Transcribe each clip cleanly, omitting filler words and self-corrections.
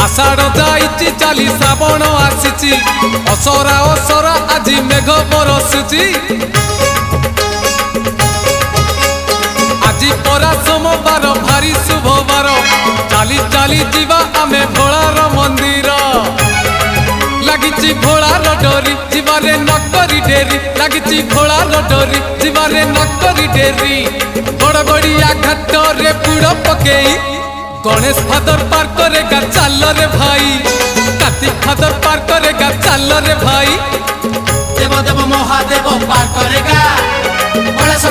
आषाढ़ जाइछि चाली श्रावण आसिछि असरा असरा आजि मेघ बरसुछि आजि परा सोमवार भारी शुभवार चाली चाली जीवा आमे भोलार मंदिर लागिछि भोलार डोरी जीवारे नकरी डेरी लागिछि भोलार डोरी जीवारे नकरी डेरी बड़बड़िया घाट रे पुड़ पकेई गणेश फादर पार करेगा चल रे भाई कार्तिक फादर पार करेगा चल रे भाई देव देव महादेव पार करेगा कलेश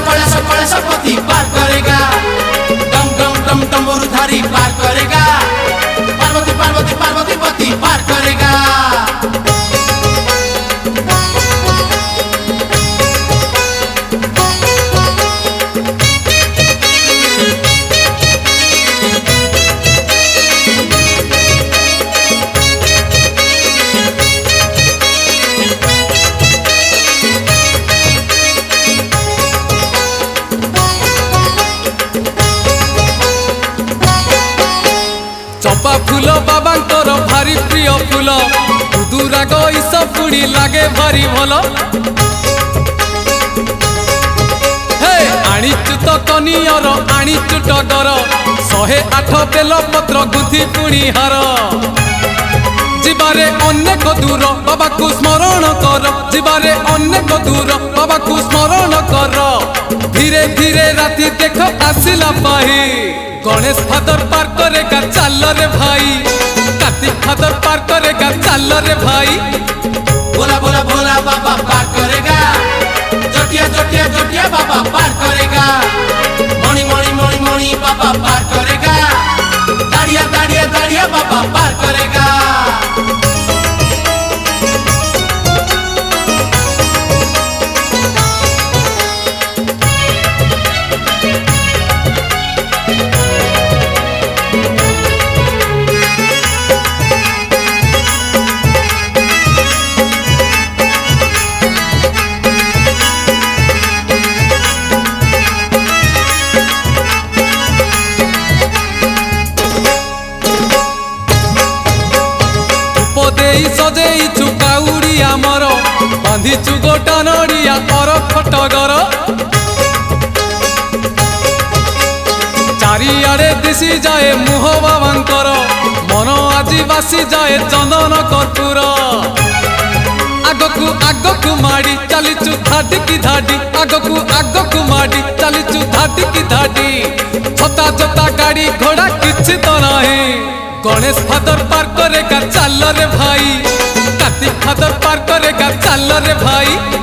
पति पार करेगा डम डम डम डमरुधारी पार करेगा पार्वती पार्वती पार्वती पति पार करेगा। चंपा फूल बाबांकर भारी प्रिय फूल दुराग ईस पुड़ी लागे भारी भल हे आनीचु तो कनियर आनीचु टगर 108 बेल पत्र गुंथि पुणी हार जीवारे अनेक दूर बाबा को स्मरण कर जीवारे अनेक दूर बाबा को स्मरण कर धीरे धीरे राति देख आसिला पाही गणेश फादर पार करेगा चल रे भाई कार्तिक फादर पार करेगा चल रे भाई बोला बोला बोला बाबा पार करेगा जटिया जटिया जटिया बाबा पार करेगा मणि मणि मणि मणि बाबा पार करेगा दाड़िया दाड़िया दाड़िया बाबा पार करेगा। सजेइछु काउड़ी आमर बांधिछु गोटा नड़िया और खटगर चारिआडे दिशी जाए मुह बाबांकर मन आजि बासी जाए चंदन कर्पूर आगकु आगकु माड़ी चलीचु धाडी की धाडी आगकु माड़ी चलीचु धाडी की धाडी छता छता गाड़ी घोड़ा किछि तो नहीं गणेश फादर पार करेगा चल रे भाई कार्तिक फादर पार करेगा चल रे भाई।